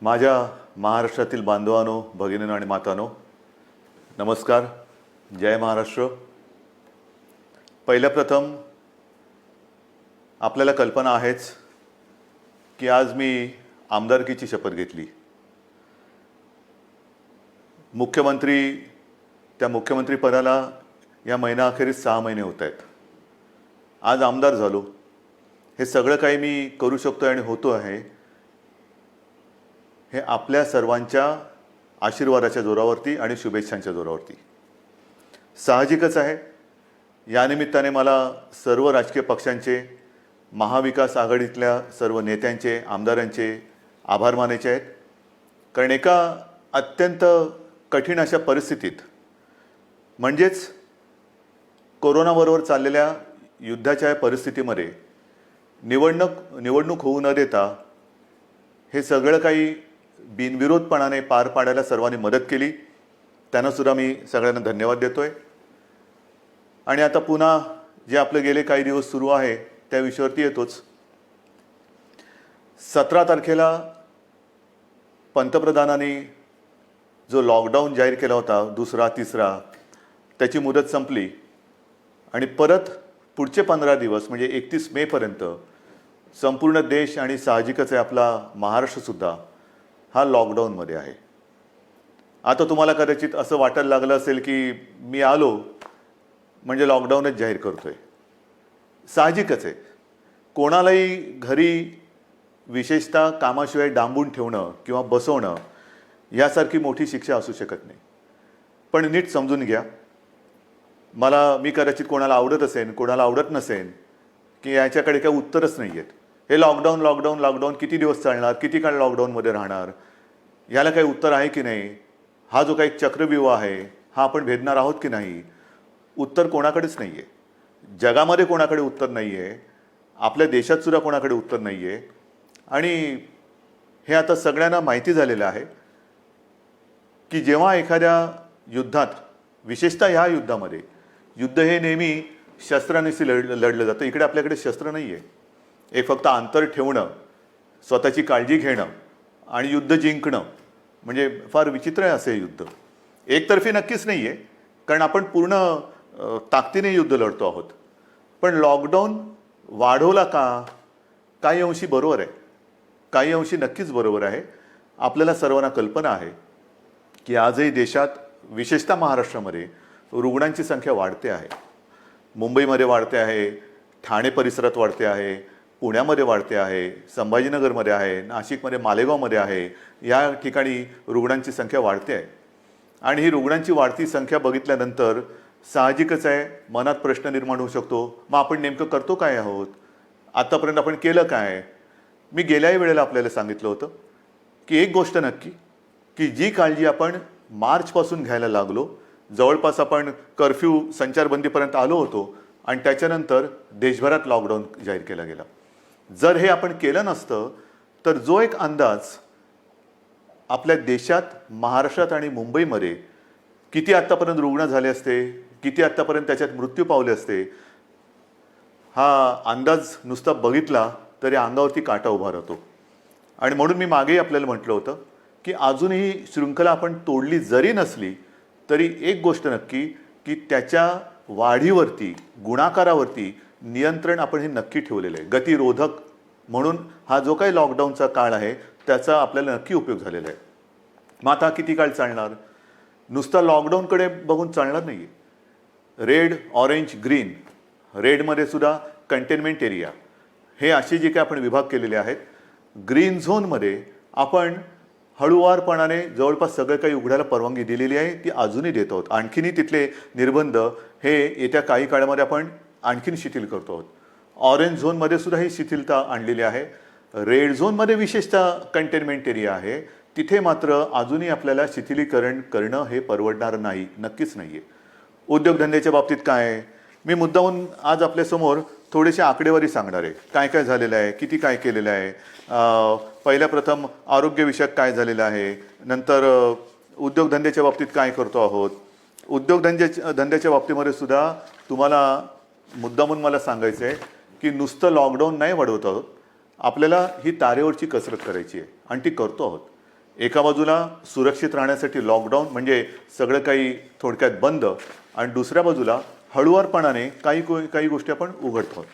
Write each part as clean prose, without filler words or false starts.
माझ्या महाराष्ट्रातील बांधवांनो, भगिनींनो आणि मातांनो, नमस्कार. जय महाराष्ट्र. पहिल्या प्रथम आपल्याला कल्पना आहेच की आज मी आमदारकीची शपथ घेतली. त्या मुख्यमंत्री पदाला या महिनाअखेरीस 6 महिने होत आहेत. आज आमदार झालो. हे सगळं काही मी करू शकतो आणि होतो आहे हे आपल्या सर्वांच्या आशीर्वादाच्या जोरावरती आणि शुभेच्छांच्या जोरावरती. साहजिकच आहे, या निमित्ताने मला सर्व राजकीय पक्षांचे, महाविकास आघाडीतल्या सर्व नेत्यांचे, आमदारांचे आभार मानायचे आहेत. कारण एका अत्यंत कठीण अशा परिस्थितीत, म्हणजेच कोरोनाबरोबर चाललेल्या युद्धाच्या या परिस्थितीमध्ये निवडणूक होऊ न देता हे सगळं काही बिनविरोधपणाने पार पाडायला सर्वांनी मदत केली. त्यांना सुद्धा मी सगळ्यांना धन्यवाद देतोय. आणि आता पुन्हा जे आपले गेले काही दिवस सुरू आहे त्या विषयावरती येतोच. 17 तारखेला पंतप्रधानांनी जो लॉकडाऊन जाहीर केला होता, दुसरा तिसरा, त्याची मुदत संपली आणि परत पुढचे 15 दिवस म्हणजे 31 मेपर्यंत संपूर्ण देश आणि साहजिकच आहे आपला महाराष्ट्रसुद्धा हा लॉकडाऊनमध्ये आहे. आता तुम्हाला कदाचित असं वाटायला लागलं असेल की मी आलो म्हणजे लॉकडाऊनच जाहीर करतोय. साहजिकच आहे, कोणालाही घरी विशेषतः कामाशिवाय डांबून ठेवणं किंवा बसवणं यासारखी मोठी शिक्षा असू शकत नाही. पण नीट समजून घ्या, मी कदाचित कोणाला आवडत असेल, कोणाला आवडत नसेल, की याच्याकडे काही उत्तरच नाही आहेत. हे लॉकडाऊन किती दिवस चालणार, किती काळ लॉकडाऊनमध्ये राहणार, याला काही उत्तर आहे की नाही, हा जो काही चक्रव्यूह आहे हा आपण भेदणार आहोत की नाही, उत्तर कोणाकडेच नाही आहे. जगामध्ये कोणाकडे उत्तर नाही आहे, आपल्या देशातसुद्धा कोणाकडे उत्तर नाही आहे. आणि हे आता सगळ्यांना माहिती झालेलं आहे की जेव्हा एखाद्या युद्धात, विशेषतः ह्या युद्धामध्ये, युद्ध हे नेहमी शस्त्रांनीच लढलं जातं. इकडे आपल्याकडे शस्त्र नाही आहे. एक फक्त अंतर ठेवणं, स्वतःची काळजी घेणं आणि युद्ध जिंकणं, म्हणजे फार विचित्र आहे असे युद्ध. एकतर्फी नक्कीच नाही आहे, कारण आपण पूर्ण ताकदीने युद्ध लढतो आहोत. पण लॉकडाऊन वाढवला का? काही अंशी बरोबर आहे, काही अंशी नक्कीच बरोबर आहे. आपल्याला सर्वांना कल्पना आहे की आजही देशात, विशेषतः महाराष्ट्रामध्ये रुग्णांची संख्या वाढते आहे. मुंबईमध्ये वाढते आहे, ठाणे परिसरात वाढते आहे, पुण्यामध्ये वाढते आहे, संभाजीनगरमध्ये आहे, नाशिकमध्ये, मालेगावमध्ये आहे. या ठिकाणी रुग्णांची संख्या वाढते आहे. आणि ही रुग्णांची वाढती संख्या बघितल्यानंतर साहजिकच आहे मनात प्रश्न निर्माण होऊ शकतो, मग आपण नेमकं करतो काय आहोत, आतापर्यंत आपण केलं काय? मी गेल्याही वेळेला आपल्याला सांगितलं होतं की एक गोष्ट नक्की, की जी काळजी आपण मार्चपासून घ्यायला लागलो, जवळपास आपण कर्फ्यू, संचारबंदीपर्यंत आलो होतो आणि त्याच्यानंतर देशभरात लॉकडाऊन जाहीर केला गेला. जर हे आपण केलं नसतं तर जो एक अंदाज आपल्या देशात, महाराष्ट्रात आणि मुंबईमध्ये किती आत्तापर्यंत रुग्ण झाले असते, किती आत्तापर्यंत त्याच्यात मृत्यू पावले असते, हा अंदाज नुसता बघितला तरी अंगावरती काटा उभा राहतो. आणि म्हणून मी मागेही आपल्याला म्हटलं होतं की अजूनही शृंखला आपण तोडली जरी नसली तरी एक गोष्ट नक्की, की त्याच्या वाढीवरती, गुणाकारावरती नियंत्रण आपण हे नक्की ठेवलेलं आहे. गतिरोधक म्हणून हा जो काही लॉकडाऊनचा काळ आहे त्याचा आपल्याला नक्की उपयोग झालेला आहे. मग आता किती काळ चालणार? नुसता लॉकडाऊनकडे बघून चालणार नाही. रेड, ऑरेंज, ग्रीन, रेडमध्ये सुद्धा कंटेनमेंट एरिया, हे असे जे काही आपण विभाग केलेले आहेत. ग्रीन झोनमध्ये आपण हळूवारपणाने जवळपास सगळं काही उघडायला परवानगी दिलेली आहे, ती अजूनही देत आहोत. आणखीनही तिथले निर्बंध हे येत्या काही काळामध्ये आपण आणखीन शिथिल करतो आहोत. ऑरेंज झोनमध्ये सुद्धा ही शिथिलता आणलेली आहे. रेड झोनमध्ये विशेषतः कंटेनमेंट एरिया आहे, तिथे मात्र अजूनही आपल्याला शिथिलीकरण करणं हे परवडणार नाही, नक्कीच नाही आहे. उद्योगधंद्याच्या बाबतीत काय आहे, मी मुद्दामून आज आपल्यासमोर थोडेसे आकडेवारी सांगणार आहे. काय काय झालेलं आहे, किती काय केलेलं आहे. पहिल्या प्रथम आरोग्यविषयक काय झालेलं आहे, नंतर उद्योगधंद्याच्या बाबतीत काय करतो आहोत. उद्योगधंद्याच्या बाबतीमध्ये सुद्धा तुम्हाला मुद्दामून मला सांगायचं आहे की नुसतं लॉकडाऊन नाही वाढवत आहोत, आपल्याला ही तारेवरची कसरत करायची आहे आणि ती करतो आहोत. एका बाजूला सुरक्षित राहण्यासाठी लॉकडाऊन म्हणजे सगळं काही थोडक्यात बंद, आणि दुसऱ्या बाजूला हळुवारपणाने काही गोष्टी आपण उघडतो.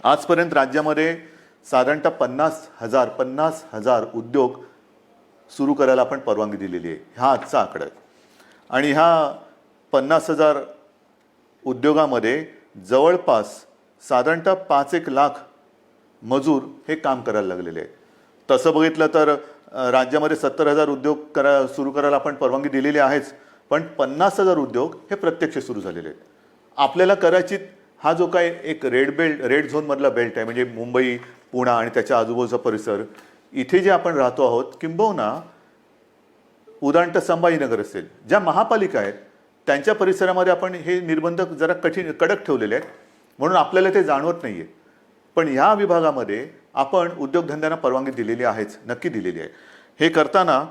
आजपर्यंत राज्यामध्ये साधारणतः 50,000 उद्योग सुरू करायला आपण परवानगी दिलेली आहे. हा आजचा आकडा आहे. आणि ह्या 50,000 उद्योगामध्ये जवळपास साधारणतः 5-1 लाख मजूर हे काम करायला लागलेले आहेत. तसं बघितलं तर राज्यामध्ये 70,000 उद्योग सुरू करायला आपण परवानगी दिलेली आहेच, पण 50,000 उद्योग हे प्रत्यक्ष सुरू झालेले आहेत. आपल्याला कदाचित हा जो काय एक रेड झोनमधला बेल्ट आहे, म्हणजे मुंबई, पुणा आणि त्याच्या आजूबाजूचा परिसर, इथे जे आपण राहतो आहोत, किंबहुना उदाहरणतः संभाजीनगर असेल, ज्या महापालिका आहेत त्यांच्या परिसरामध्ये आपण हे निर्बंध जरा कडक ठेवलेले आहेत, म्हणून आपल्याला ते जाणवत नाही आहे. पण ह्या विभागामध्ये आपण उद्योगधंद्यांना परवानगी दिलेली आहेच, नक्की दिलेली आहे. हे करताना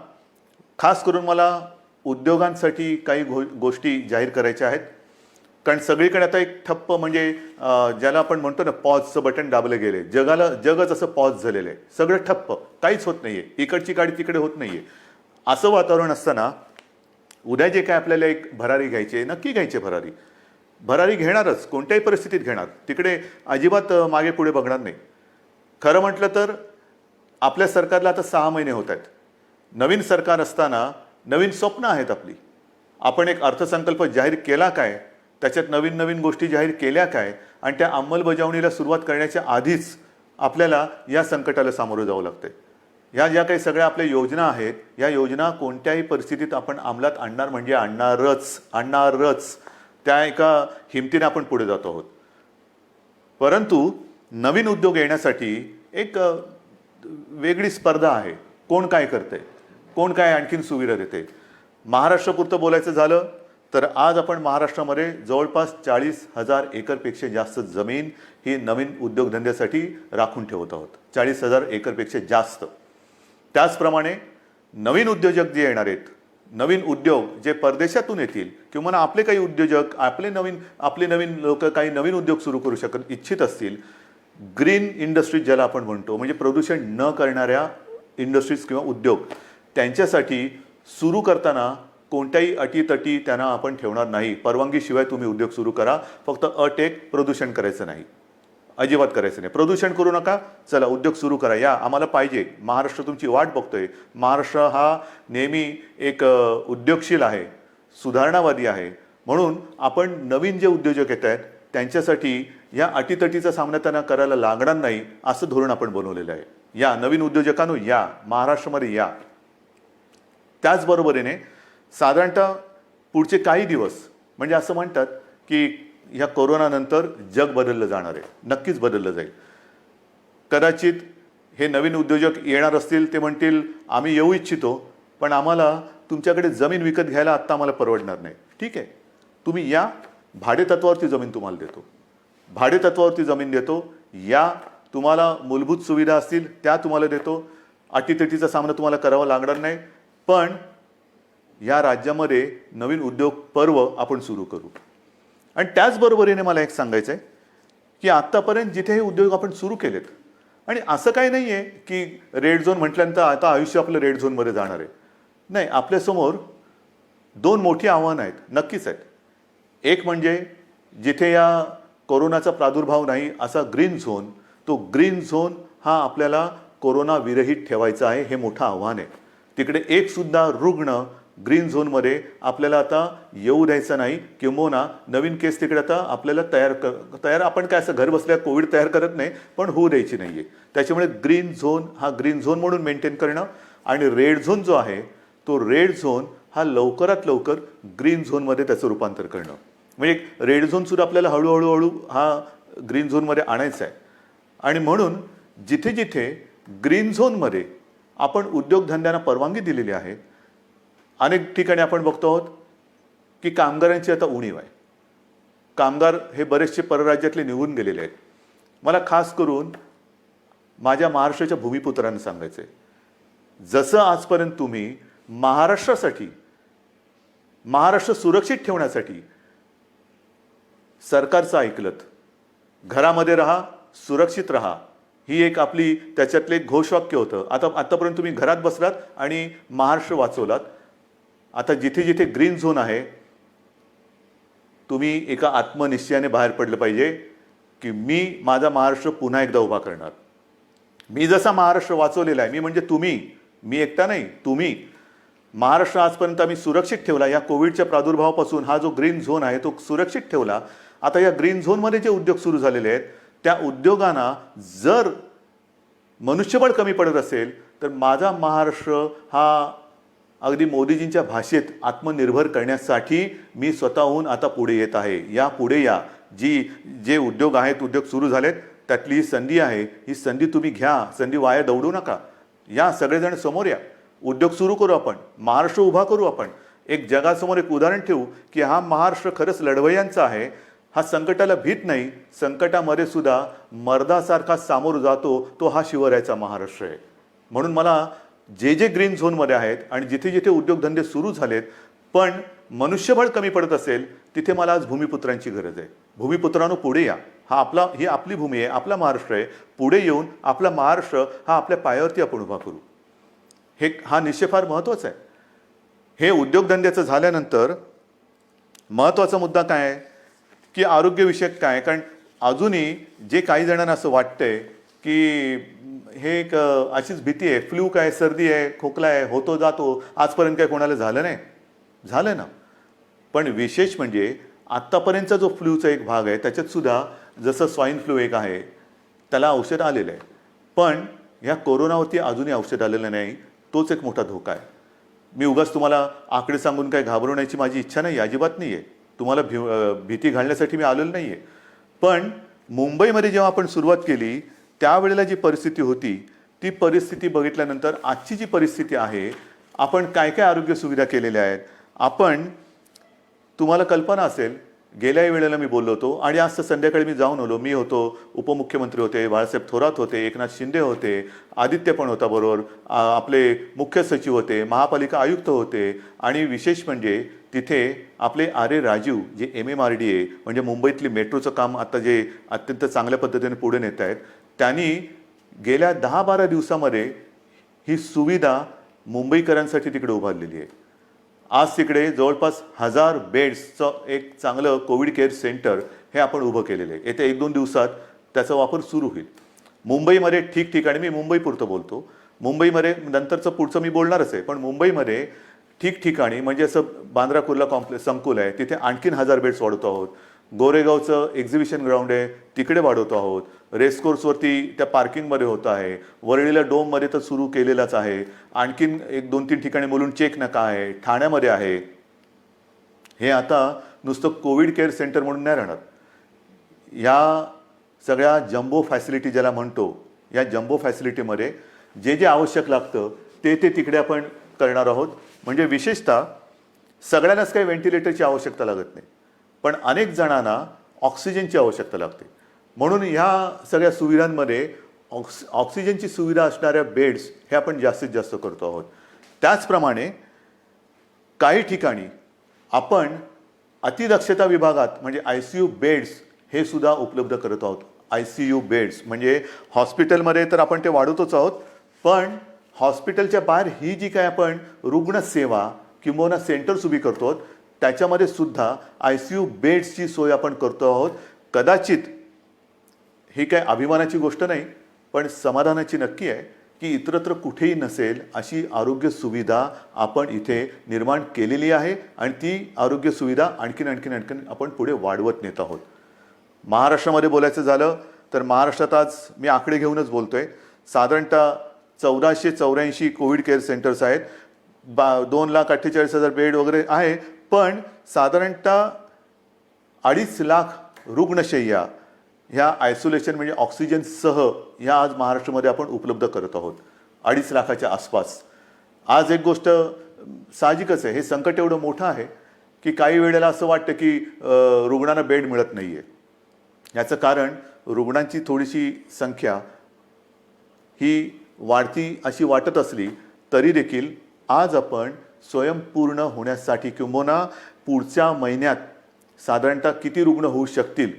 खास करून मला उद्योगांसाठी काही गोष्टी जाहीर करायच्या आहेत. कारण सगळीकडे आता एक ठप्प, म्हणजे ज्याला आपण म्हणतो ना, पॉजचं बटन दाबलं गेले, जगच असं पॉज झालेलं आहे. सगळं ठप्प, काहीच होत नाही आहे, इकडची गाडी तिकडे होत नाही आहे. असं वातावरण असताना उद्या जे काय आपल्याला एक भरारी घ्यायची आहे, नक्की घ्यायची भरारी घेणारच, कोणत्याही परिस्थितीत घेणार. तिकडे अजिबात मागे पुढे बघणार नाही. खरं म्हटलं तर आपल्या सरकारला आता 6 महिने होत आहेत. नवीन सरकार असताना नवीन स्वप्न आहेत आपली. आपण एक अर्थसंकल्प जाहीर केला काय, त्याच्यात नवीन गोष्टी जाहीर केल्या काय, आणि त्या अंमलबजावणीला सुरुवात करण्याच्या आधीच आपल्याला या संकटाला सामोरं जावं लागतंय. ह्या ज्या काही सगळ्या आपल्या योजना आहेत, या योजना कोणत्याही परिस्थितीत आपण अंमलात आणणार म्हणजे आणणारच. त्या एका हिमतीने आपण पुढे जातो आहोत. परंतु नवीन उद्योग येण्यासाठी एक वेगळी स्पर्धा आहे. कोण काय करतंय, कोण काय आणखीन सुविधा देते. महाराष्ट्रापुरतं बोलायचं झालं तर आज आपण महाराष्ट्रामध्ये जवळपास 40,000 एकरपेक्षा जास्त जमीन ही नवीन उद्योगधंद्यासाठी राखून ठेवत आहोत. 40,000 एकरपेक्षा जास्त. त्याचप्रमाणे नवीन उद्योजक जे येणार आहेत, नवीन उद्योग जे परदेशातून येतील, किंवा आपले काही उद्योजक आपले नवीन लोक काही नवीन उद्योग सुरू करू इच्छित असतील, ग्रीन इंडस्ट्रीज ज्याला आपण म्हणतो, म्हणजे प्रदूषण न करणाऱ्या इंडस्ट्रीज किंवा उद्योग, त्यांच्यासाठी सुरू करताना कोणत्याही अटीतटी त्यांना आपण ठेवणार नाही. परवानगीशिवाय तुम्ही उद्योग सुरू करा, फक्त अट एक, प्रदूषण करायचं नाही, अजिबात करायचं नाही. प्रदूषण करू नका, चला उद्योग सुरू करा, या आम्हाला पाहिजे. महाराष्ट्र तुमची वाट बघतोय. महाराष्ट्र हा नेहमी एक उद्योगशील आहे, सुधारणावादी आहे. म्हणून आपण नवीन जे उद्योजक येत आहेत त्यांच्यासाठी या अटीतटीचा सामना त्यांना करायला लागणार नाही, असं धोरण आपण बनवलेलं आहे. या नवीन उद्योजकांनो, या महाराष्ट्रामध्ये या. त्याचबरोबरीने साधारणतः पुढचे काही दिवस, म्हणजे असं म्हणतात की ह्या कोरोनानंतर जग बदललं जाणार आहे, नक्कीच बदललं जाईल. कदाचित हे नवीन उद्योजक येणार असतील, ते म्हणतील आम्ही येऊ इच्छितो, पण आम्हाला तुमच्याकडे जमीन विकत घ्यायला आत्ता आम्हाला परवडणार नाही. ठीक आहे, तुम्ही या, भाडेतत्वावरती जमीन तुम्हाला देतो, भाडेतत्वावरती जमीन देतो. या, तुम्हाला मूलभूत सुविधा असतील त्या तुम्हाला देतो, अटीतटीचा सामना तुम्हाला करावा लागणार नाही. पण या राज्यामध्ये नवीन उद्योग पर्व आपण सुरू करू. आणि त्याचबरोबरीने मला एक सांगायचं आहे की आत्तापर्यंत जिथे हे उद्योग आपण सुरू केलेत, आणि असं काही नाही आहे की रेड झोन म्हटल्यानंतर आता आयुष्य आपलं रेड झोनमध्ये जाणार आहे. नाही, आपल्यासमोर 2 मोठी आव्हानं आहेत, नक्कीच आहेत. एक म्हणजे जिथे या कोरोनाचा प्रादुर्भाव नाही असा ग्रीन झोन, तो ग्रीन झोन हा आपल्याला कोरोना विरहित ठेवायचा आहे, हे मोठं आव्हान आहे. तिकडे एक सुद्धा रुग्ण ग्रीन झोनमध्ये आपल्याला आता येऊ द्यायचं नाही, किंबहुना नवीन केस तिकडे आता आपल्याला तयार आपण काय असं घर बसल्या कोविड तयार करत नाही, पण होऊ द्यायची नाही आहे. त्याच्यामुळे ग्रीन झोन हा ग्रीन झोन म्हणून मेंटेन करणं, आणि रेड झोन जो आहे तो रेड झोन हा लवकरात लवकर ग्रीन झोनमध्ये त्याचं रूपांतर करणं. म्हणजे रेड झोनसुद्धा आपल्याला हळूहळू हा ग्रीन झोनमध्ये आणायचा आहे. आणि म्हणून जिथे जिथे ग्रीन झोनमध्ये आपण उद्योगधंद्यांना परवानगी दिलेली आहे, अनेक ठिकाणी आपण बघतो आहोत की कामगारांची आता उणीव आहे. कामगार हे बरेचसे परराज्यातले निघून गेलेले आहेत. मला खास करून माझ्या महाराष्ट्राच्या भूमिपुत्रांना सांगायचं आहे, जसं आजपर्यंत तुम्ही महाराष्ट्रासाठी, महाराष्ट्र सुरक्षित ठेवण्यासाठी सरकारचं ऐकलत, घरामध्ये राहा, सुरक्षित राहा, ही एक आपली त्याच्यातले एक घोषवाक्य होतं. आतापर्यंत तुम्ही घरात बसलात आणि महाराष्ट्र वाचवलात. आता जिथे जिथे ग्रीन झोन आहे, तुम्ही एका आत्मनिश्चयाने बाहेर पडलं पाहिजे की मी माझा महाराष्ट्र पुन्हा एकदा उभा करणार. मी जसा महाराष्ट्र वाचवलेला आहे, मी म्हणजे तुम्ही, मी एकटा नाही, तुम्ही. महाराष्ट्र आजपर्यंत आम्ही सुरक्षित ठेवला. या कोविडच्या प्रादुर्भावापासून हा जो ग्रीन झोन आहे तो सुरक्षित ठेवला. आता या ग्रीन झोनमध्ये जे उद्योग सुरू झालेले आहेत त्या उद्योगांना जर मनुष्यबळ कमी पडत असेल तर माझा महाराष्ट्र हा अगदी मोदीजींच्या भाषेत आत्मनिर्भर करण्यासाठी मी स्वतःहून आता पुढे येत आहे. या पुढे या. जे उद्योग आहेत, उद्योग सुरू झालेत, त्यातली ही संधी आहे. ही संधी तुम्ही घ्या. संधी वाया दौडू नका. या सगळेजण समोर या. उद्योग सुरू करू आपण. महाराष्ट्र उभा करू आपण. एक जगासमोर एक उदाहरण ठेवू की हा महाराष्ट्र खरंच लढवय्यांचा आहे. हा संकटाला भीत नाही. संकटामध्ये सुद्धा मर्दासारखा सामोर जातो. तो हा शिवरायाचा महाराष्ट्र आहे. म्हणून मला जे ग्रीन झोनमध्ये आहेत आणि जिथे जिथे उद्योगधंदे सुरू झालेत पण मनुष्यबळ कमी पडत असेल तिथे मला आज भूमिपुत्रांची गरज आहे. भूमिपुत्रांनो पुढे या. ही आपली भूमी आहे, आपला महाराष्ट्र आहे. पुढे येऊन आपला महाराष्ट्र हा आपल्या पायावरती आपण उभा करू. हा निश्चय फार महत्त्वाचा आहे. हे उद्योगधंद्याचं झाल्यानंतर महत्त्वाचा मुद्दा काय आहे की आरोग्यविषयक काय. कारण अजूनही जे काही जणांना असं वाटतंय की हे एक अशीच भीती आहे, फ्लू काय, सर्दी आहे, खोकला आहे, होतो जातो, आजपर्यंत काय कोणाला झालं नाही. झालं ना. पण विशेष म्हणजे आत्तापर्यंतचा जो फ्लूचा एक भाग आहे त्याच्यात सुद्धा जसं स्वाईन फ्लू एक आहे त्याला औषध आलेलं आहे. पण ह्या कोरोनावरती अजूनही औषध आलेलं नाही. तोच एक मोठा धोका आहे. मी उगाच तुम्हाला आकडे सांगून काय घाबरवण्याची माझी इच्छा नाही, अजिबात नाही आहे. तुम्हाला भीती घालण्यासाठी मी आलेलो नाही आहे. पण मुंबईमध्ये जेव्हा आपण सुरुवात केली त्यावेळेला जी परिस्थिती होती ती परिस्थिती बघितल्यानंतर आजची जी परिस्थिती आहे, आपण काय काय आरोग्य सुविधा केलेल्या आहेत. तुम्हाला कल्पना असेल, गेल्याही वेळेला मी बोललो होतो आणि आज तर संध्याकाळी मी जाऊन आलो. मी होतो, उपमुख्यमंत्री होते, बाळासाहेब थोरात होते, एकनाथ शिंदे होते, आदित्य पण होता बरोबर, आपले मुख्य सचिव होते, महापालिका आयुक्त होते आणि विशेष म्हणजे तिथे आपले राजीव जे MMRDA म्हणजे मुंबईतली मेट्रोचं काम आता जे अत्यंत चांगल्या पद्धतीने पुढे नेत आहेत, त्यांनी गेल्या 10-12 दिवसामध्ये ही सुविधा मुंबईकरांसाठी तिकडे उभारलेली आहे. आज तिकडे जवळपास 1000 बेड्सचं एक चांगलं कोविड केअर सेंटर हे आपण उभं केलेलं आहे. येत्या 1-2 दिवसात त्याचा वापर सुरू होईल. मुंबईमध्ये ठिकठिकाणी, मी मुंबईपुरतं बोलतो, मुंबईमध्ये नंतरचं पुढचं मी बोलणारच आहे, पण मुंबईमध्ये ठिकठिकाणी म्हणजे असं बांद्रा कुर्ला कॉम्प्लेक्स संकुल आहे, तिथे आणखीन 1000 बेड्स वाढवतो आहोत. गोरेगावचं एक्झिबिशन ग्राउंड आहे तिकडे वाढवतो आहोत. रेसकोर्सवरती त्या पार्किंगमध्ये होतं आहे. वरळीला डोममध्ये तर सुरू केलेलाच आहे. आणखीन 1-2-3 ठिकाणी मुलुंड चेक नका आहे, ठाण्यामध्ये आहे. हे आता नुसतं कोविड केअर सेंटर म्हणून नाही राहणार. या सगळ्या जम्बो फॅसिलिटी ज्याला म्हणतो, या जम्बो फॅसिलिटीमध्ये जे आवश्यक लागतं ते तिकडे आपण करणार आहोत. म्हणजे विशेषतः सगळ्यांनाच काही व्हेंटिलेटरची आवश्यकता लागत नाही, पण अनेक जणांना ऑक्सिजनची आवश्यकता लागते. म्हणून ह्या सगळ्या सुविधांमध्ये ऑक्सिजनची सुविधा असणाऱ्या बेड्स हे आपण जास्तीत जास्त करतो आहोत. त्याचप्रमाणे काही ठिकाणी आपण अतिदक्षता विभागात म्हणजे ICU बेड्स हे सुद्धा उपलब्ध करत आहोत. ICU बेड्स म्हणजे हॉस्पिटलमध्ये तर आपण ते वाढवतोच आहोत, पण हॉस्पिटलच्या बाहेर ही जी काय आपण रुग्णसेवा किंवा सेंटर्स उभी करतो त्याच्यामध्ये सुद्धा ICU बेड्सची सोय आपण करतो आहोत. कदाचित ही काय अभिमानाची गोष्ट नाही, पण समाधानाची नक्की आहे की इतरत्र कुठेही नसेल अशी आरोग्य सुविधा आपण इथे निर्माण केलेली आहे आणि ती आरोग्य सुविधा आणखीन आपण पुढे वाढवत नेत आहोत. महाराष्ट्रामध्ये बोलायचं झालं तर महाराष्ट्रात आज मी आकडे घेऊनच बोलतोय, साधारणतः 1484 कोविड केअर सेंटर्स आहेत. 2,48,000 बेड वगैरे आहे, पण साधारणतः 2.5 लाख रुग्णशय्या ह्या आयसोलेशन म्हणजे ऑक्सिजनसह ह्या आज महाराष्ट्रामध्ये आपण उपलब्ध करत आहोत. 2.5 लाखाच्या आसपास. आज एक गोष्ट साहजिकच आहे, हे संकट एवढं मोठं आहे की काही वेळेला असं वाटतं की रुग्णांना बेड मिळत नाही आहे. याचं कारण रुग्णांची थोडीशी संख्या ही वाढती अशी वाटत असली तरी देखील आज आपण स्वयंपूर्ण होण्यासाठी किंबहुना पुढच्या महिन्यात साधारणतः किती रुग्ण होऊ शकतील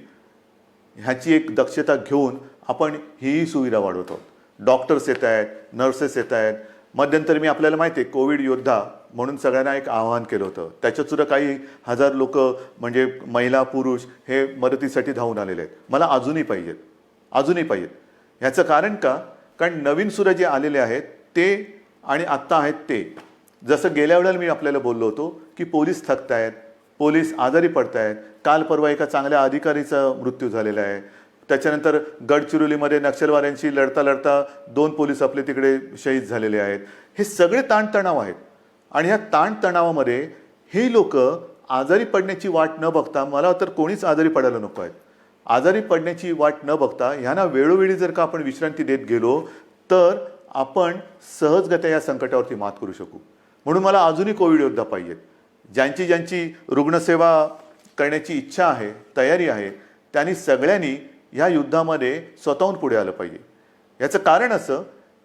ह्याची एक दक्षता घेऊन आपण हीही सुविधा वाढवत आहोत. डॉक्टर्स येत आहेत, नर्सेस येत आहेत. मध्यंतरी मी आपल्याला माहिती आहे कोविड योद्धा म्हणून सगळ्यांना एक आवाहन केलं होतं. त्याच्यात सुद्धा काही हजार लोक म्हणजे महिला पुरुष हे मदतीसाठी धावून आलेले आहेत. मला अजूनही पाहिजेत. ह्याचं कारण का? कारण नवीन सुद्धा जे आलेले आहेत ते आणि आत्ता आहेत ते, जसं गेल्या वेळेला मी आपल्याला बोललो होतो की पोलीस थकत आहेत, पोलीस आजारी पडत आहेत. काल परवा एका चांगल्या अधिकारीचा मृत्यू झालेला आहे. त्याच्यानंतर गडचिरोलीमध्ये नक्षलवाद्यांशी लढता लढता 2 पोलीस आपले तिकडे शहीद झालेले आहेत. हे सगळे ताणतणाव आहेत आणि ह्या ताणतणावामध्ये हे लोक आजारी पडण्याची वाट न बघता, मला तर कोणीच आजारी पडायला नको आहेत, आजारी पडण्याची वाट न बघता ह्यांना वेळोवेळी जर का आपण विश्रांती देत गेलो तर आपण सहजगत्या या संकटावरती मात करू शकू. म्हणून मला अजूनही कोविड योद्धा पाहिजेत. ज्यांची रुग्णसेवा करण्याची इच्छा आहे, तयारी आहे, त्यांनी सगळ्यांनी ह्या युद्धामध्ये स्वतःहून पुढे आलं पाहिजे. याचं कारण असं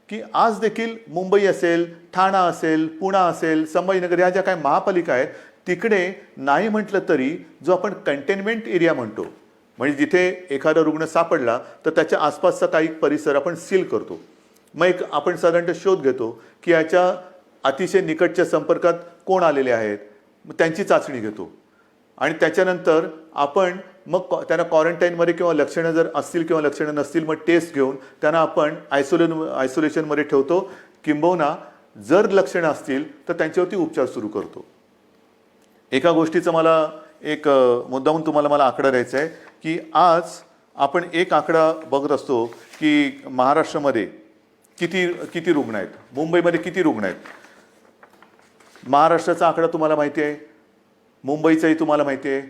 की आज देखील मुंबई असेल, ठाणा असेल, पुणा असेल, संभाजीनगर ह्या ज्या काही महापालिका आहेत तिकडे नाही म्हटलं तरी जो आपण कंटेनमेंट एरिया म्हणतो, म्हणजे जिथे एखादा रुग्ण सापडला तर त्याच्या आसपासचा काही परिसर आपण सील करतो. मग एक आपण साधारणतः शोध घेतो की याच्या अतिशय निकटच्या संपर्कात कोण आलेले आहेत, मग त्यांची चाचणी घेतो आणि त्याच्यानंतर आपण मग त्यांना क्वारंटाईनमध्ये किंवा लक्षणं जर असतील किंवा लक्षणं नसतील मग टेस्ट घेऊन त्यांना आपण आयसोलेशनमध्ये ठेवतो. किंबहुना जर लक्षणं असतील तर त्यांच्यावरती उपचार सुरू करतो. एका गोष्टीचं मला एक मुद्दाहून तुम्हाला मला आकडा द्यायचा आहे की आज आपण एक आकडा बघत असतो की महाराष्ट्रामध्ये किती रुग्ण आहेत, मुंबईमध्ये किती रुग्ण आहेत. महाराष्ट्राचा आकडा तुम्हाला माहिती आहे, मुंबईचाही तुम्हाला माहिती आहे,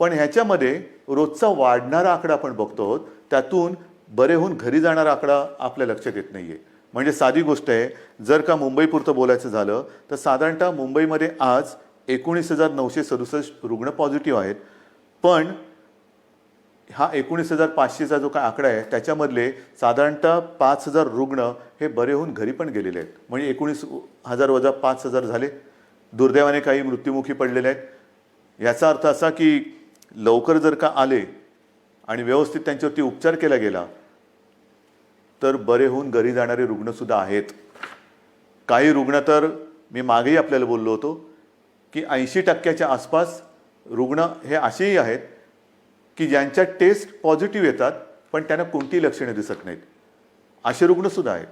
पण ह्याच्यामध्ये रोजचा वाढणारा आकडा आपण बघतो आहोत. त्यातून बरे होऊन घरी जाणारा आकडा आपल्या लक्षात येत नाही आहे. म्हणजे साधी गोष्ट आहे, जर का मुंबईपुरतं बोलायचं झालं तर साधारणतः मुंबईमध्ये आज 19,967 रुग्ण पॉझिटिव्ह आहेत. पण हा 19,500चा जो काय आकडा आहे त्याच्यामधले साधारणतः 5,000 रुग्ण हे बरे होऊन घरी पण गेलेले आहेत. म्हणजे 19,000 वजा 5,000 झाले. दुर्दैवाने काही मृत्युमुखी पडलेले आहेत. याचा अर्थ असा की लवकर जर का आले आणि व्यवस्थित त्यांच्यावरती उपचार केला गेला तर बरे होऊन घरी जाणारे रुग्णसुद्धा आहेत. काही रुग्ण तर मी मागेही आपल्याला बोललो होतो की 80% आसपास रुग्ण हे असेही आहेत की ज्यांच्या टेस्ट पॉझिटिव्ह येतात पण त्यांना कोणतीही लक्षणे दिसत नाहीत. असे रुग्णसुद्धा आहेत.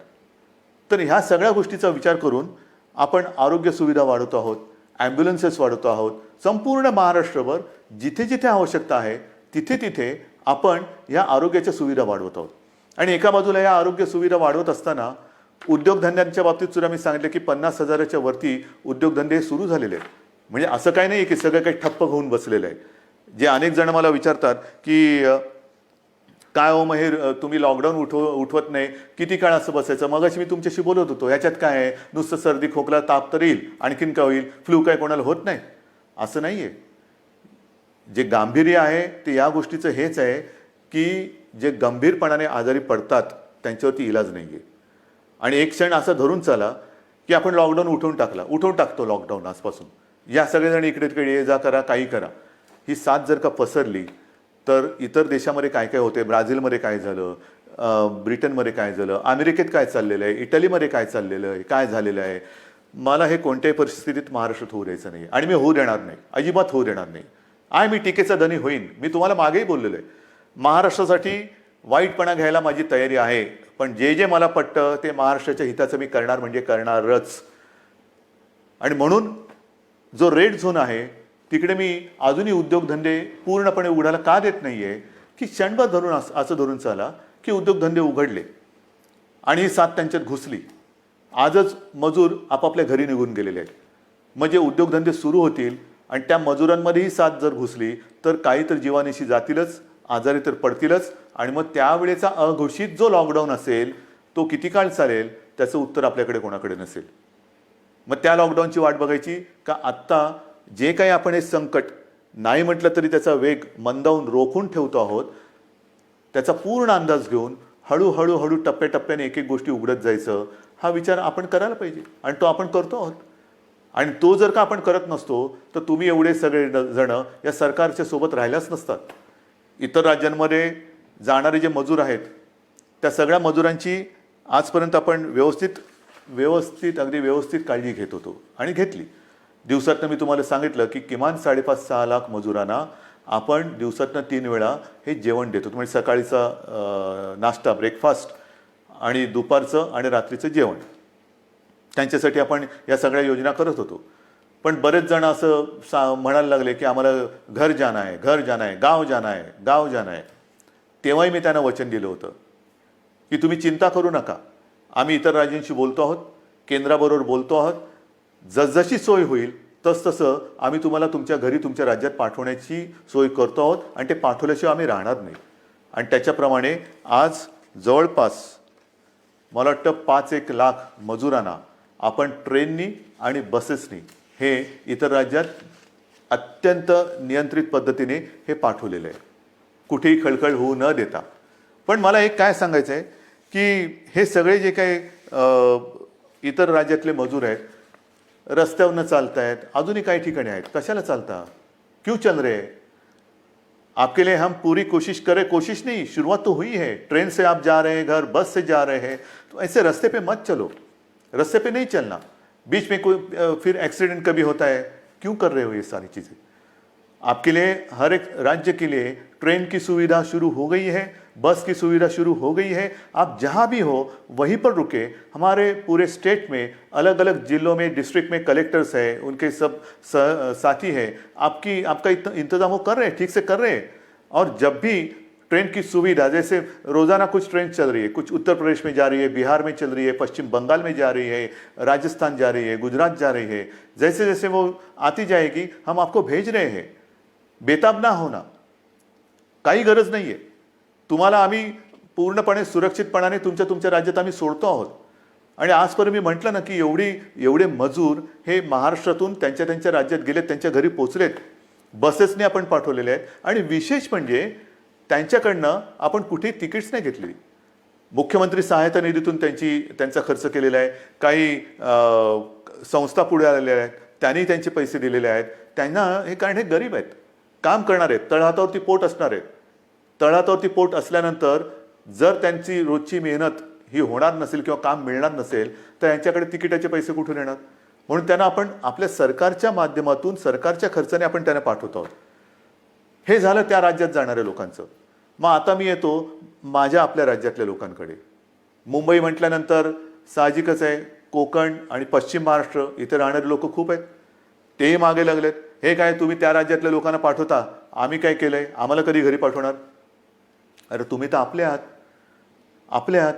तर ह्या सगळ्या गोष्टीचा विचार करून आपण आरोग्य सुविधा वाढवतो आहोत, ॲम्ब्युलन्सेस वाढवतो आहोत. संपूर्ण महाराष्ट्रभर जिथे जिथे आवश्यकता आहे तिथे तिथे आपण या आरोग्याच्या सुविधा वाढवत आहोत. आणि एका बाजूला या आरोग्य सुविधा वाढवत असताना उद्योगधंद्यांच्या बाबतीत सुद्धा मी सांगितलं की 50,000च्या वरती उद्योगधंदे सुरू झालेले आहेत. म्हणजे असं काही नाही की सगळं काही ठप्प होऊन बसलेलं आहे. जे अनेक जण मला विचारतात की काय हो मग हे तुम्ही लॉकडाऊन उठवत नाही, किती काळ असं बसायचं. मगाशी मी तुमच्याशी बोलत होतो, ह्याच्यात काय आहे, नुसतं सर्दी खोकला ताप तर येईल, आणखीन काय होईल, फ्लू काय कोणाला होत नाही असं नाही आहे. जे गांभीर्य आहे ते या गोष्टीचं हेच आहे की जे गंभीरपणाने आजारी पडतात त्यांच्यावरती इलाज नाही आहे. आणि एक क्षण असं धरून चला की आपण लॉकडाऊन उठवून टाकतो लॉकडाऊन आजपासून, या सगळेजण इकडे तिकडे ये जा करा, काही करा. ही साथ जर का पसरली तर इतर देशामध्ये काय काय होते, ब्राझीलमध्ये काय झालं, ब्रिटनमध्ये काय झालं, अमेरिकेत काय चाललेलं आहे, इटलीमध्ये काय चाललेलं आहे, काय झालेलं आहे. मला हे कोणत्याही परिस्थितीत महाराष्ट्रात होऊ द्यायचं नाही आणि मी होऊ देणार नाही, अजिबात होऊ देणार नाही. मी टीकेचा धनी होईन. मी तुम्हाला मागेही बोललेलो आहे, महाराष्ट्रासाठी वाईटपणा घ्यायला माझी तयारी आहे, पण जे जे मला पटतं ते महाराष्ट्राच्या हिताचं मी करणार म्हणजे करणारच. आणि म्हणून जो रेड झोन आहे तिकडे मी अजूनही उद्योगधंदे पूर्णपणे उघडायला का देत नाही आहे की क्षणभर धरून असं धरून चाला की उद्योगधंदे उघडले आणि ही साथ त्यांच्यात घुसली. आजच मजूर आपापल्या घरी निघून गेलेले आहेत. म्हणजे उद्योगधंदे सुरू होतील आणि त्या मजुरांमध्येही साथ जर घुसली तर काही तर जीवानिशी जातीलच, आजारी तर पडतीलच. आणि मग त्यावेळेचा अघोषित जो लॉकडाऊन असेल तो किती काळ चालेल त्याचं उत्तर आपल्याकडे कोणाकडे नसेल. मग त्या लॉकडाऊनची वाट बघायची का आत्ता जे काही आपण हे संकट नाही म्हटलं तरी त्याचा वेग मंदावून रोखून ठेवतो आहोत, त्याचा पूर्ण अंदाज घेऊन हळूहळू टप्प्याटप्प्याने एक एक गोष्टी उघडत जायचं, हा विचार आपण करायला पाहिजे आणि तो आपण करतो आहोत. आणि तो जर का आपण करत नसतो तर तुम्ही एवढे सगळे जण या सरकारच्या सोबत राहिल्याच नसतात. इतर राज्यांमध्ये जाणारे जे मजूर आहेत त्या सगळ्या मजुरांची आजपर्यंत आपण अगदी व्यवस्थित काळजी घेत होतो आणि घेतली. दिवसातनं मी तुम्हाला सांगितलं की किमान 5.5-6 लाख मजुरांना आपण दिवसातनं 3 वेळा हे जेवण देतो. म्हणजे सकाळीचा नाश्ता ब्रेकफास्ट आणि दुपारचं आणि रात्रीचं जेवण, त्यांच्यासाठी आपण या सगळ्या योजना करत होतो. पण बरेच जण असं म्हणायला लागले की आम्हाला घर जाना आहे, गाव जाना आहे. तेव्हाही मी त्यांना वचन दिलं होतं की तुम्ही चिंता करू नका, आम्ही इतर राज्यांशी बोलतो आहोत, केंद्राबरोबर बोलतो आहोत. जसजशी सोय होईल तसतसं आम्ही तुम्हाला तुमच्या घरी तुमच्या राज्यात पाठवण्याची सोय करतो आहोत आणि ते पाठवल्याशिवाय आम्ही राहणार नाही. आणि त्याच्याप्रमाणे आज जवळपास मला वाटतं 5-1 लाख मजुरांना आपण ट्रेननी आणि बसेसनी हे इतर राज्यात अत्यंत नियंत्रित पद्धतीने हे पाठवलेलं आहे, कुठेही खळखळ होऊ न देता. पण मला एक काय सांगायचं आहे की हे सगळे जे काही इतर राज्यातले मजूर आहेत, रस्त्यावरनं चालत आहेत, अजूनही काही ठिकाणी आहेत, कशाला चालता, क्यों चल रहे? आपके लिए हम पूरी कोशिश नहीं, शुरुआत तो हुई है. ट्रेन से आप जा रहे हैं घर, बस से जा रहे हैं, तो ऐसे रास्ते पे मत चलो, रास्ते पे नहीं चलना. बीच में कोई फिर एक्सीडेंट कभी होता है, क्यों कर रहे हो ये सारी चीज़ें? आपके लिए हर एक राज्य के लिए ट्रेन की सुविधा शुरू हो गई है, बस की सुविधा शुरू हो गई है. आप जहाँ भी हो वहीं पर रुके. हमारे पूरे स्टेट में अलग अलग जिलों में डिस्ट्रिक्ट में कलेक्टर्स हैं, उनके सब साथी हैं, आपका इंतजाम वो कर रहे हैं, ठीक से कर रहे हैं. और जब भी ट्रेन की सुविधा, जैसे रोज़ाना कुछ ट्रेन चल रही है, कुछ उत्तर प्रदेश में जा रही है, बिहार में चल रही है, पश्चिम बंगाल में जा रही है, राजस्थान जा रही है, गुजरात जा रही है, जैसे जैसे वो आती जाएगी हम आपको भेज रहे हैं. बेताब ना होना, काही गरज नाही आहे. तुम्हाला आम्ही पूर्णपणे सुरक्षितपणाने तुमच्या राज्यात आम्ही सोडतो आहोत. आणि आजपर्यंत मी म्हटलं ना की एवढे मजूर हे महाराष्ट्रातून त्यांच्या राज्यात गेलेत, त्यांच्या घरी पोचलेत, बसेसने आपण पाठवलेले आहेत. आणि विशेष म्हणजे त्यांच्याकडनं आपण कुठेही तिकीट्स नाही घेतलेली. मुख्यमंत्री सहायता निधीतून त्यांचा खर्च केलेला आहे. काही संस्था पुढे आलेल्या आहेत, त्यांनी त्यांचे पैसे दिलेले आहेत. त्यांना हे कारण हे गरीब आहेत, काम करणार आहेत, तळहातावरती पोट असणार आहेत. तळहातावरती पोट असल्यानंतर जर त्यांची रोजची मेहनत ही होणार नसेल किंवा काम मिळणार नसेल तर यांच्याकडे तिकिटाचे पैसे कुठून येणार? म्हणून त्यांना आपण आपल्या सरकारच्या माध्यमातून सरकारच्या खर्चाने आपण त्यांना पाठवतो आहोत. हे झालं त्या राज्यात जाणाऱ्या लोकांचं. मग आता मी येतो माझ्या आपल्या राज्यातल्या लोकांकडे. मुंबई म्हटल्यानंतर साहजिकच आहे, कोकण आणि पश्चिम महाराष्ट्र इथे राहणारे लोक खूप आहेत. तेही मागे लागलेत. हे काय तुम्ही त्या राज्यातल्या लोकांना पाठवता, आम्ही काय केलंय, आम्हाला कधी घरी पाठवणार? अरे तुम्ही तर आपले आहात.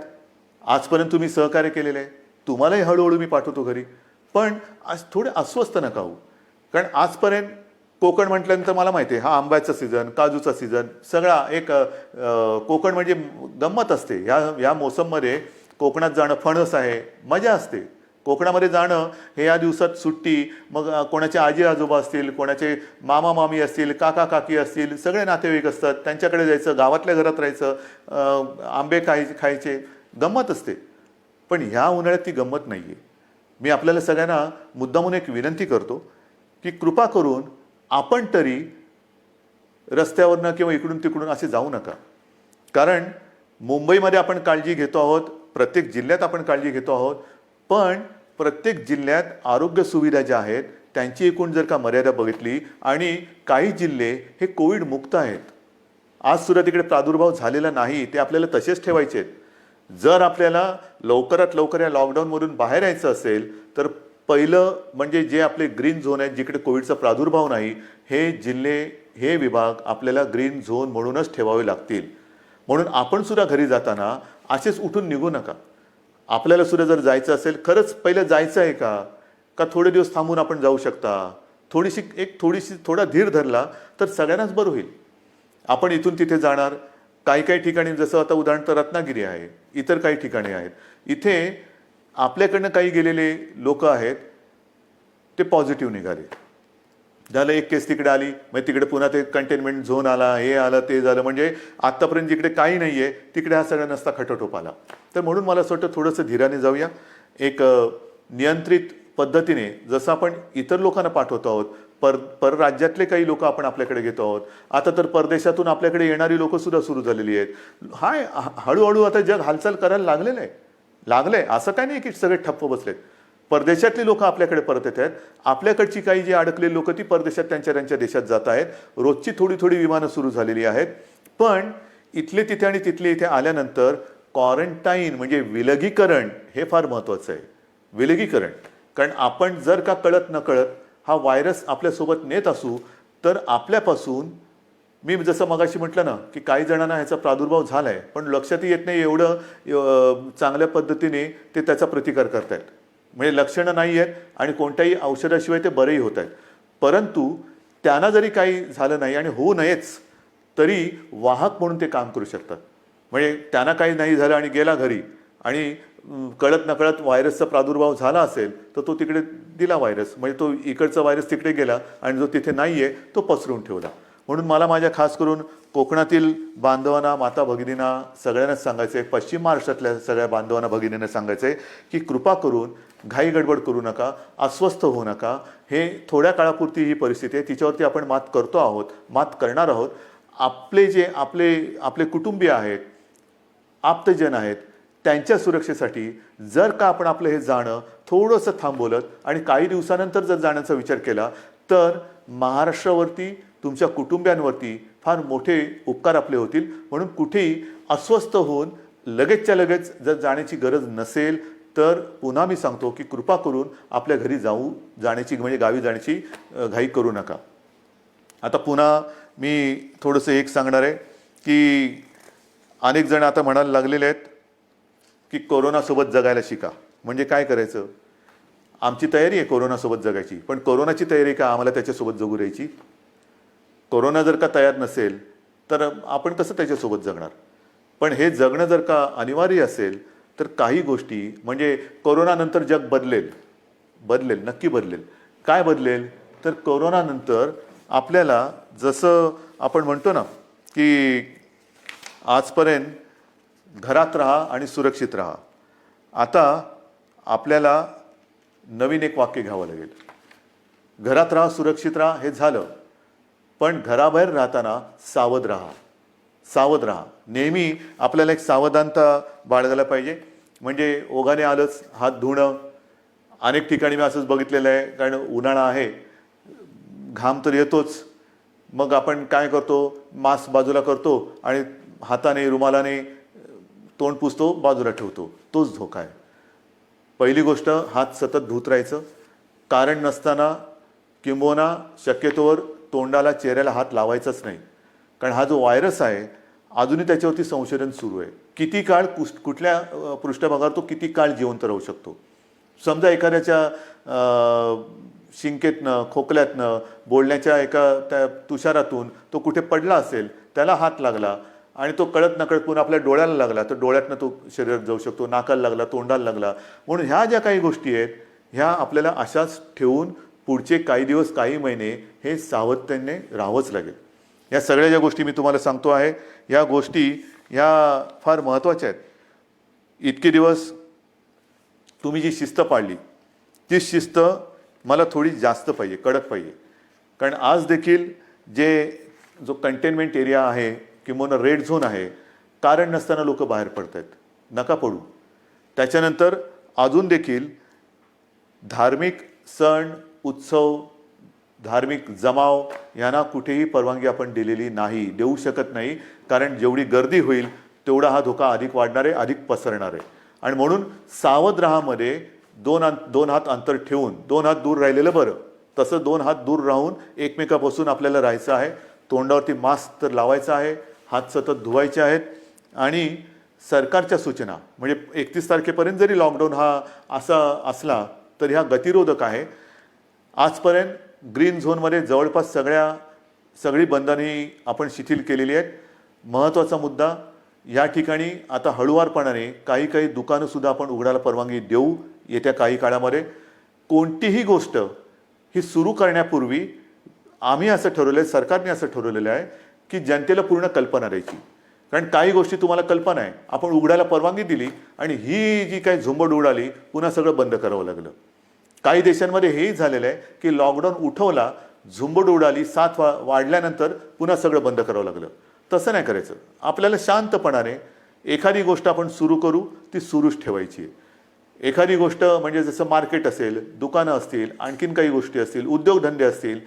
आजपर्यंत तुम्ही सहकार्य केलेलं आहे, तुम्हालाही हळूहळू मी पाठवतो घरी. पण आज थोडे अस्वस्थ नका होऊ. कारण आजपर्यंत कोकण म्हटल्यानंतर मला माहिती आहे हा आंब्याचा सीझन, काजूचा सीझन, सगळा एक कोकण म्हणजे गंमत असते. ह्या मोसममध्ये कोकणात जाणं फणस आहे, मजा असते. कोकणामध्ये जाणं हे या दिवसात सुट्टी, मग कोणाचे आजी आजोबा असतील, कोणाचे मामा मामी असतील, काका काकी असतील, सगळे नातेवाईक असतात, त्यांच्याकडे जायचं, गावातल्या घरात राहायचं, आंबे खायचे, गंमत असते. पण ह्या उन्हाळ्यात ती गंमत नाही आहे. मी आपल्याला सगळ्यांना मुद्दामून एक विनंती करतो की कृपा करून आपण तरी रस्त्यावरनं किंवा इकडून तिकडून असे जाऊ नका. कारण मुंबईमध्ये आपण काळजी घेतो आहोत, प्रत्येक जिल्ह्यात आपण काळजी घेतो आहोत, पण प्रत्येक जिल्ह्यात आरोग्य सुविधा ज्या आहेत त्यांची एकूण जर का मर्यादा बघितली आणि काही जिल्हे हे कोविड मुक्त आहेत, आज सुद्धा तिकडे प्रादुर्भाव झालेला नाही, ते आपल्याला तसेच ठेवायचे आहेत. जर आपल्याला लवकरात लवकर या लॉकडाऊनमधून बाहेर यायचं असेल तर पहिलं म्हणजे जे आपले ग्रीन झोन आहेत, जिकडे कोविडचा प्रादुर्भाव नाही, हे जिल्हे हे विभाग आपल्याला ग्रीन झोन म्हणूनच ठेवावे लागतील. म्हणून आपण सुद्धा घरी जाताना असेच उठून निघू नका. आपल्याला सुद्धा जर जायचं असेल, खरंच पहिलं जायचं आहे का थोडे दिवस थांबून आपण जाऊ शकता, थोडा धीर धरला तर सगळ्यांनाच बरं होईल. आपण इथून तिथे जाणार, काही ठिकाणी जसं आता उदाहरणार्थ रत्नागिरी आहे, इतर काही ठिकाणी आहेत, इथे आपल्याकडनं काही गेलेले लोक आहेत ते पॉझिटिव्ह निघाले. झालं एक केस तिकडे आली, मग तिकडे पुन्हा ते कंटेनमेंट झोन आला, हे आलं ते झालं. म्हणजे आत्तापर्यंत जिकडे काही नाही आहे तिकडे हा सगळा नसता खटोटोप आला. तर म्हणून मला असं वाटतं थोडंसं धीराने जाऊया. एक नियंत्रित पद्धतीने जसं आपण इतर लोकांना पाठवतो आहोत, परराज्यातले काही लोक आपण आपल्याकडे घेतो आहोत. आता तर परदेशातून आपल्याकडे येणारी लोक सुद्धा सुरू झालेली आहेत. हळूहळू आता जग हालचाल करायला लागलंय. असं काही नाही की सगळे ठप्प बसलेत. परदेशातली लोक आपल्याकडे परत येत आहेत. आपल्याकडची काही जी अडकलेली लोक ती परदेशात त्यांच्या देशात जात आहेत. रोजची थोडी थोडी विमानं सुरू झालेली आहेत. पण इथले तिथे आणि तिथले इथे आल्यानंतर क्वारंटाईन म्हणजे विलगीकरण हे फार महत्त्वाचं आहे. विलगीकरण, कारण आपण जर का कळत नकळत हा व्हायरस आपल्यासोबत नेत असू तर आपल्यापासून, मी जसं मगाशी म्हटलं ना की काही जणांना ह्याचा प्रादुर्भाव झालाय पण लक्षातही येत नाही एवढं चांगल्या पद्धतीने ते त्याचा प्रतिकार करतायत. म्हणजे लक्षणं नाही आहेत आणि कोणत्याही औषधाशिवाय ते बरेही होत आहेत. परंतु त्यांना जरी काही झालं नाही आणि होऊ नयेच तरी वाहक म्हणून ते काम करू शकतात. म्हणजे त्यांना काही नाही झालं आणि गेला घरी आणि कळत नकळत व्हायरसचा प्रादुर्भाव झाला असेल तर तो तिकडे दिला व्हायरस, म्हणजे तो इकडचा व्हायरस तिकडे गेला आणि जो तिथे नाही आहे तो पसरून ठेवला. म्हणून मला माझ्या खास करून कोकणातील बांधवांना, माता भगिनींना सगळ्यांनाच सांगायचं आहे, पश्चिम महाराष्ट्रातल्या सगळ्या बांधवांना भगिनींना सांगायचं आहे की कृपा करून घाई गडबड करू नका, अस्वस्थ होऊ नका. हे थोड्या काळापुरती ही परिस्थिती आहे, तिच्यावरती आपण मात करतो आहोत, मात करणार आहोत. आपले कुटुंबीय आहेत, आप्तजन आहेत, त्यांच्या सुरक्षेसाठी जर का आपण आपलं हे जाणं थोडंसं थांबवलं आणि काही दिवसानंतर जर जाण्याचा विचार केला तर महाराष्ट्रावरती, तुमच्या कुटुंबियांवरती फार मोठे उपकार आपले होतील. म्हणून कुठेही अस्वस्थ होऊन लगेचच्या लगेच जर जाण्याची गरज नसेल तर पुन्हा मी सांगतो की कृपा करून आपल्या घरी जाण्याची म्हणजे गावी जाण्याची घाई करू नका. आता पुन्हा मी थोडंसं एक सांगणार आहे की अनेक जण आता म्हणायला लागलेले आहेत की कोरोनासोबत जगायला शिका. म्हणजे काय करायचं? आमची तयारी आहे कोरोनासोबत जगायची, पण कोरोनाची तयारी का आम्हाला त्याच्यासोबत जगू द्यायची? कोरोना जर का तयार नसेल तर आपण कसं त्याच्यासोबत जगणार? पण हे जगणं जर का अनिवार्य असेल तर काही गोष्टी, म्हणजे कोरोनानंतर जग बदलेल, नक्की बदलेल. काय बदलेल? तर कोरोनानंतर आपल्याला जसं आपण म्हणतो ना की आजपर्यंत घरात राहा आणि सुरक्षित राहा, आता आपल्याला नवीन एक वाक्य घ्यावं लागेल. घरात राहा, सुरक्षित राहा हे झालं, पण घराबाहेर राहताना सावध राहा. नेहमी आपल्याला एक सावधानता बाळगायला पाहिजे. म्हणजे ओघाने आलंच हात धुणं. अनेक ठिकाणी मी असंच बघितलेलं आहे, कारण उन्हाळा आहे, घाम तर येतोच, मग आपण काय करतो, मास्क बाजूला करतो आणि हाताने रुमालाने तोंड पुसतो, बाजूला ठेवतो. तोच धोका आहे. पहिली गोष्ट, हात सतत धुत राहायचं. कारण नसताना किंबहुना शक्यतोवर तोंडाला, चेहऱ्याला हात लावायचाच नाही. कारण हा जो व्हायरस आहे अजूनही त्याच्यावरती संशोधन सुरू आहे. किती काळ कुठल्या पृष्ठभागावर तो किती काळ जिवंत राहू शकतो. समजा एखाद्याच्या शिंकेतनं, खोकल्यातनं, बोलण्याच्या एका त्या तुषारातून तो कुठे पडला असेल, त्याला हात लागला आणि तो कळत नकळत पुन्हा आपल्या डोळ्याला लागला तर डोळ्यातनं तो शरीरात जाऊ शकतो, नाकाला लागला, तोंडाला लागला. म्हणून ह्या ज्या काही गोष्टी आहेत ह्या आपल्याला अशाच ठेवून पुढचे काही दिवस, काही महिने हे सावधतेने राहावंच लागेल. या सगळ्या ज्या गोष्टी मी तुम्हाला सांगतो आहे या गोष्टी ह्या फार महत्त्वाच्या आहेत. इतके दिवस तुम्ही जी शिस्त पाळली ती शिस्त मला थोडी जास्त पाहिजे, कडक पाहिजे. कारण आज देखील जो कंटेनमेंट एरिया आहे किंवा रेड झोन आहे, कारण नसताना लोक बाहेर पडत आहेत. नका पडू. त्याच्यानंतर अजून देखील धार्मिक सण, उत्सव, धार्मिक जमाव यांना कुठेही परवानगी आपण दिलेली नाही, देऊ शकत नाही. कारण जेवढी गर्दी होईल तेवढा हा धोका अधिक वाढणार आहे, अधिक पसरणार आहे. आणि म्हणून सावध राहामध्ये दोन हात अंतर ठेवून 2 हात दूर राहिलेलं बरं. तसं 2 हात दूर राहून एकमेकापासून आपल्याला राहायचं आहे. तोंडावरती मास्क तर लावायचा आहे, हात सतत धुवायचे आहेत. आणि सरकारच्या सूचना म्हणजे 31 तारखेपर्यंत जरी लॉकडाऊन हा असा असला तर ह्या गतिरोधक आहे. आजपर्यंत ग्रीन झोनमध्ये जवळपास सगळी बंधने आपण शिथिल केलेली आहेत. महत्त्वाचा मुद्दा, या ठिकाणी आता हळुवारपणाने काही दुकानंसुद्धा आपण उघडायला परवानगी देऊ येत्या काही काळामध्ये. कोणतीही गोष्ट ही सुरू करण्यापूर्वी आम्ही असं ठरवलं आहे, सरकारने असं ठरवलेलं आहे की जनतेला पूर्ण कल्पना द्यायची. कारण काही गोष्टी तुम्हाला कल्पना आहे, आपण उघडायला परवानगी दिली आणि ही जी काही झुंबड उडाली पुन्हा सगळं बंद करावं लागलं. काही देशांमध्ये हेही झालेलं आहे की लॉकडाऊन उठवला झुंबड उडाली, साथ वाढल्यानंतर पुन्हा सगळं बंद करावं लागलं. तसं नाही करायचं. आपल्याला शांतपणाने एखादी गोष्ट आपण सुरू करू, ती सुरूच ठेवायची. एखादी गोष्ट म्हणजे जसं मार्केट असेल, दुकानं असतील, आणखीन काही गोष्टी असतील, उद्योगधंदे असतील,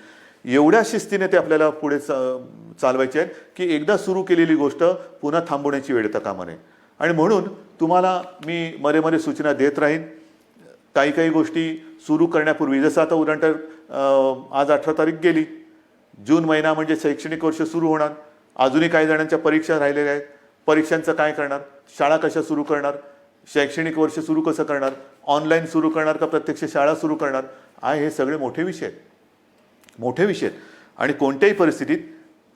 एवढ्या शिस्तीने ते आपल्याला पुढे चालवायचे आहेत की एकदा सुरू केलेली गोष्ट पुन्हा थांबवण्याची वेळ येता कामा नये. आणि म्हणून तुम्हाला मी मध्ये सूचना देत राहीन. काही काही गोष्टी सुरू करण्यापूर्वी, जसं आता उदाहरणार्थ आज 18 तारीख गेली, जून महिना म्हणजे शैक्षणिक वर्ष सुरू होणार. अजूनही काही जणांच्या परीक्षा राहिलेल्या आहेत. परीक्षांचं काय करणार? शाळा कशा सुरू करणार? शैक्षणिक वर्ष सुरू कसं करणार? ऑनलाईन सुरू करणार का प्रत्यक्ष शाळा सुरू करणार? हे सगळे मोठे विषय आहेत, मोठे विषय आहेत. आणि कोणत्याही परिस्थितीत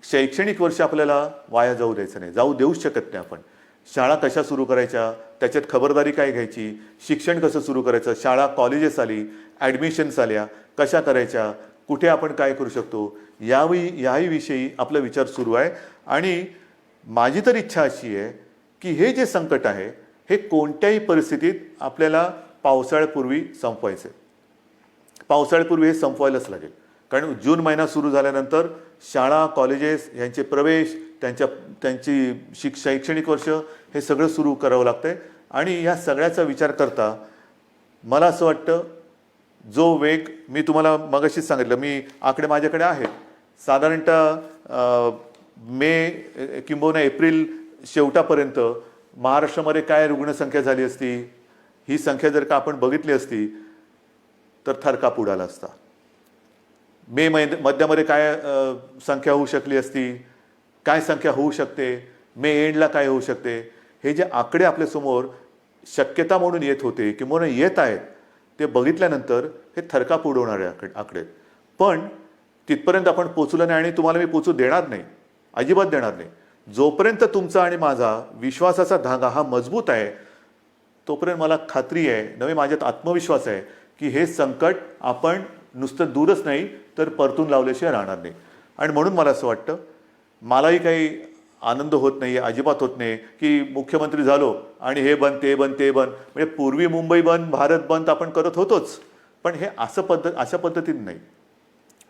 शैक्षणिक वर्ष आपल्याला वाया जाऊ द्यायचं नाही, जाऊ देऊच शकत नाही आपण. शाळा कशा सुरू करायच्या, त्याच्यात खबरदारी काय घ्यायची, शिक्षण कसं सुरू करायचं, शाळा कॉलेजेस आली, ॲडमिशन्स आल्या, कशा करायच्या, कुठे आपण काय करू शकतो, याही विषयी आपला विचार सुरू आहे. आणि माझी तर इच्छा अशी आहे की हे जे संकट आहे हे कोणत्याही परिस्थितीत आपल्याला पावसाळ्यापूर्वी संपवायचं आहे. पावसाळ्यापूर्वी हे संपवायलाच लागेल. कारण जून महिना सुरू झाल्यानंतर शाळा कॉलेजेस यांचे प्रवेश, त्यांची शैक्षणिक वर्ष हे सगळं सुरू करावं लागतं आहे. आणि या सगळ्याचा विचार करता मला असं वाटतं, जो वेग मी तुम्हाला मगाशीच सांगितलं, मी आकडे माझ्याकडे आहेत, साधारणतः मे किंबहुना एप्रिल शेवटापर्यंत महाराष्ट्रामध्ये काय रुग्णसंख्या झाली असती, ही संख्या जर का आपण बघितली असती तर थरकाप उडाला असता. मे मध्यामध्ये काय संख्या होऊ शकली असती, काय संख्या होऊ शकते, मे एंडला काय होऊ शकते, हे जे आकडे आपल्यासमोर शक्यता म्हणून येत होते किंवा येत आहेत, ते बघितल्यानंतर हे थरकाप उडवणारे आकडे. पण तिथपर्यंत आपण पोचलो नाही आणि तुम्हाला मी पोचू देणार नाही, अजिबात देणार नाही. जोपर्यंत तुमचा आणि माझा विश्वासाचा धागा हा मजबूत आहे, तोपर्यंत मला खात्री आहे, नवे माझ्यात आत्मविश्वास आहे की हे संकट आपण नुसतं दूरच नाही तर परतून लावल्याशिवाय राहणार नाही. आणि म्हणून मला असं वाटतं, मलाही काही आनंद होत नाही, अजिबात होत नाही की मुख्यमंत्री झालो आणि हे बंद ते बंद ते बंद. म्हणजे पूर्वी मुंबई बंद, भारत बंद आपण करत होतोच, पण हे अशा पद्धतीने नाही.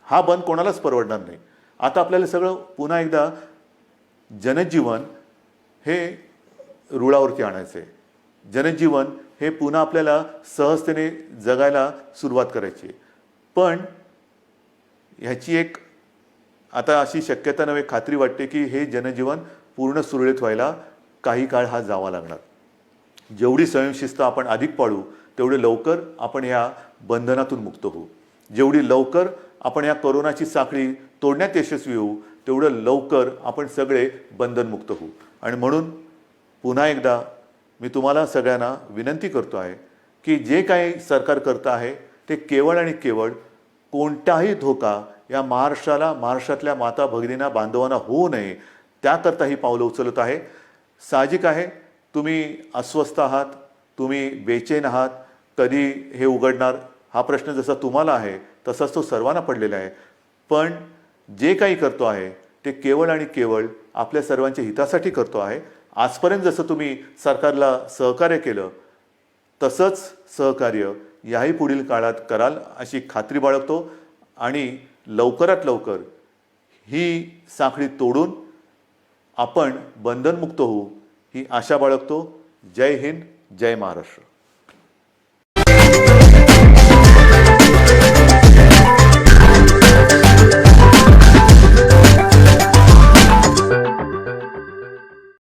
हा बंद कोणालाच परवडणार नाही. आता आपल्याला सगळं पुन्हा एकदा जनजीवन हे रुळावरती आणायचं आहे. जनजीवन हे पुन्हा आपल्याला सहजतेने जगायला सुरुवात करायची आहे. पण ह्याची एक आता अशी शक्यता नव्हे, खात्री वाटते की हे जनजीवन पूर्ण सुरळीत व्हायला काही काळ हा जावा लागणार. जेवढी स्वयंशिस्त आपण अधिक पाळू, तेवढे लवकर आपण ह्या बंधनातून मुक्त होऊ. जेवढी लवकर आपण या कोरोनाची साखळी तोडण्यात यशस्वी होऊ, तेवढं लवकर आपण सगळे बंधनमुक्त होऊ. आणि म्हणून पुन्हा एकदा मी तुम्हाला सगळ्यांना विनंती करतो आहे की जे काही सरकार करतं आहे ते केवळ आणि केवळ कोणताही धोका या महाराष्ट्राला, महाराष्ट्रातल्या माता भगिनींना, बांधवांना होऊ नये, त्याकरता ही पावलं उचलत आहे. साहजिक आहे, तुम्ही अस्वस्थ आहात, तुम्ही बेचैन आहात, कधी हे उघडणार हा प्रश्न जसा तुम्हाला आहे तसाच तो सर्वांना पडलेला आहे. पण जे काही करतो आहे ते केवळ आणि केवळ आपल्या सर्वांच्या हितासाठी करतो आहे. आजपर्यंत जसं तुम्ही सरकारला सहकार्य केलं तसंच सहकार्य याही पुढील काळात कराल अशी खात्री बाळगतो. आणि लवकरात लवकर ही साखळी तोडून आपण बंधनमुक्त होऊ ही आशा बाळगतो. जय हिंद, जय महाराष्ट्र.